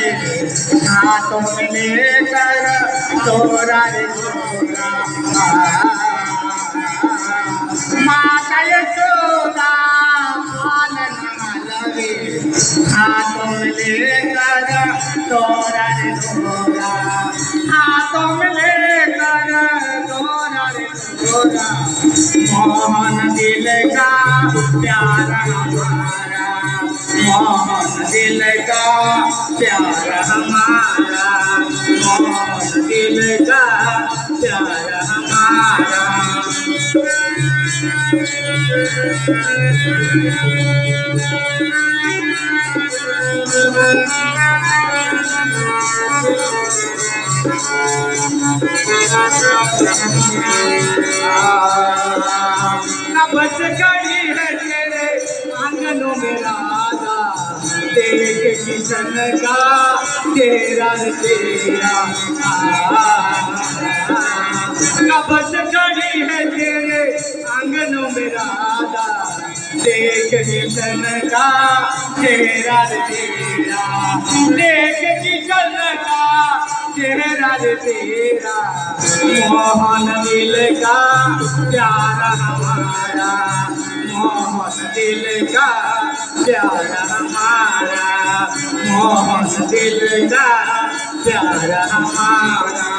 लगे हाथों में लेकर तोरा रे तोरा माता यशोदा पालन लगे हाथों में लेकर तोरा रे तोरा हाथों में लेकर तोरा रे तोरा मोहन दिल का प्यार हमारा मोहन दिल का प्यार हमारा मोहन दिल का प्यार हमारा बस गई है तेरे आंगनों में राधा देख किशन का तेरा तेरा बस गई है तेरे आंगनों में राधा देख किशन का तेरा तेरा देख किशन का तेरा तेरा मोहन दिल का प्यार हमारा मोहन दिल का प्यार हमारा मोहन दिल का प्यार हमारा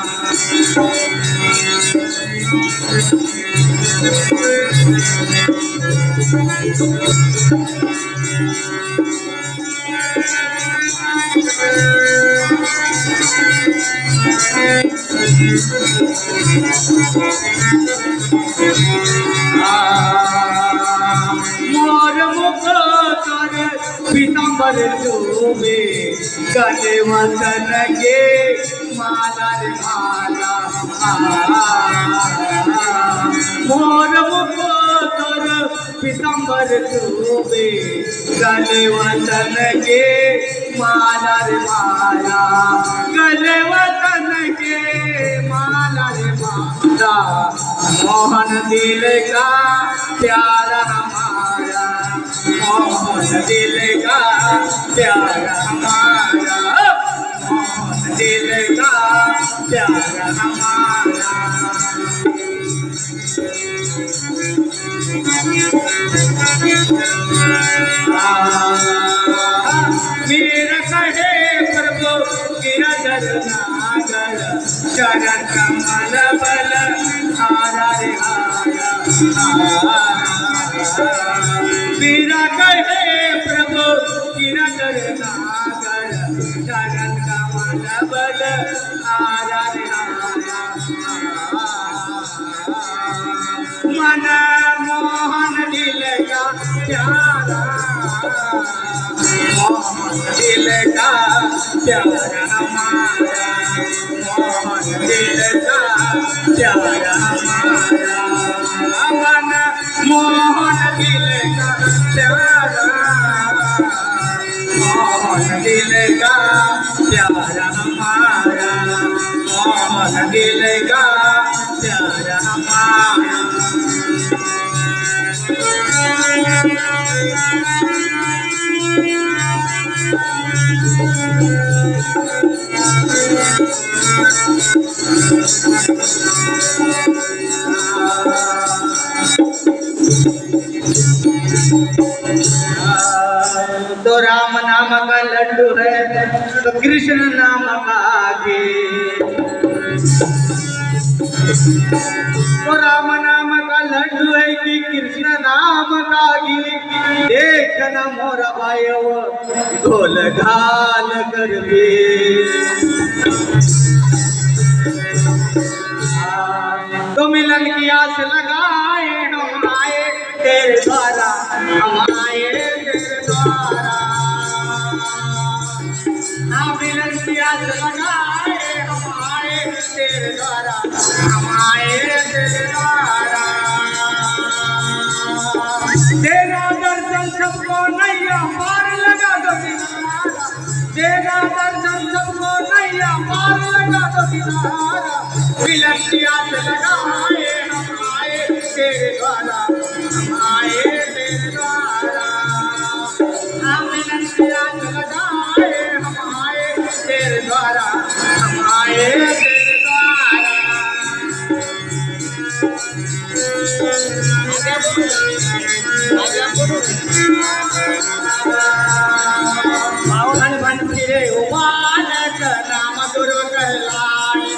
मोर मुख कर पीताम्बर डूबे गले वचन के माला रे माला मोर मुख कर पीताम्बर डूबे गले वचन के माला रे माला गले वचन के माला रे माला मोहन दिल का प्यार हमारा मोहन दिल का प्यार हमारा मोहन दिल का प्यार हमारा मेरा कहे प्रभु गिरधर नागर चरण कमल बल आरा रे आरा मेरा कहे प्रभु गिरधर नागर चरण कमल बल आरा रे आरा मन मोहन दिल का प्यारा मोहन दिल का प्यार हमारा मोहन दिल का प्यार हमारा मन मोहन दिल का प्यारा मोहन दिल का प्यार हमारा मोहन दिल का प्यार हमारा तो राम नाम का लड्डू है तो कृष्ण नाम का घी तो राम नाम का लड्डू है कि कृष्ण नाम का घी देखना मोर भाई ढोल घाल कर दे तो मिलन की आस लगाए हम आए तेरे द्वारा हम आए तेरे द्वारा मिलन की आस लगाए हम आए तेरे द्वारा हम आए तेरे द्वारा तेरा दर्शन सबको नैया पार लगा दो किनारा तेरा दर्शन सबको नैया पार लगा दो किनारा मिलन की आस लगाए हम आए तेरे द्वारा हम आए तेरे द्वारा मिलन की आस लगाए हम आए तेरे द्वारा हम आए तेरे द्वारा। भन भन फिरे बालक नाम गुरु कहलाए,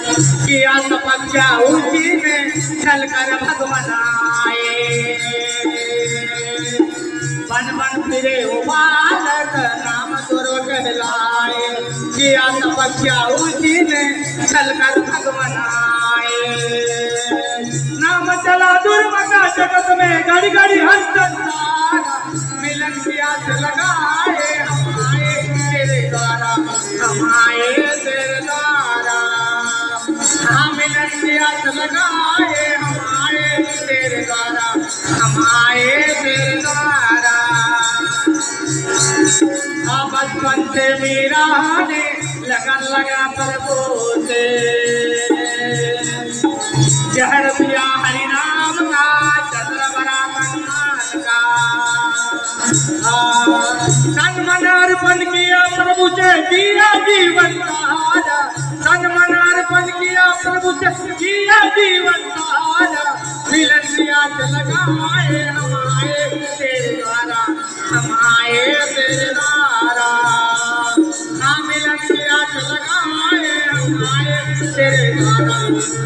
किया तपस्या उसी में चल कर भगवान आए। बन बन फिरे बालक नाम गुरु कहलाए, किया तपस्या उसी में चल कर भगवान आए। नाम चला दुर्मता जगत में घड़ी घड़ी हंसता, मिलन की आस लगाए हम आए तेरे द्वारा हम आए तेरे द्वारा। हाँ मिलन की आस लगाए हम आए तेरे द्वारा हम आए तेरे द्वारा। हाँ बचपन से मेरा ने लगन लगा प्रभु से, जहर पिया हरि नाम का चंद्र बड़ा कंगाल का। तन मन अर्पण किया प्रभु से दिया जीवन तारा, तन मन अर्पण किया प्रभु से दिया जीवन तारा। मिलन की आस लगाए हम आए तेरे द्वारा हम आए तेरे द्वारा। हाँ मिलन की आस लगाए हम आए तेरे द्वारा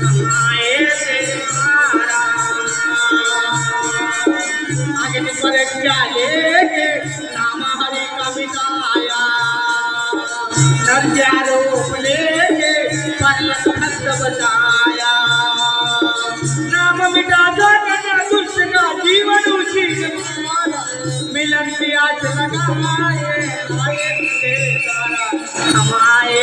हम आए तेरे द्वारा। आगे परीक्षा लेके नाम हरि का बिताया, नर्यारोप लेके परलक भक्त बचाया। नाम मिटा दो दुष्ट का जीवन उसी द्वारा, मिलन की आस लगाए आए तेरे द्वारा हम आए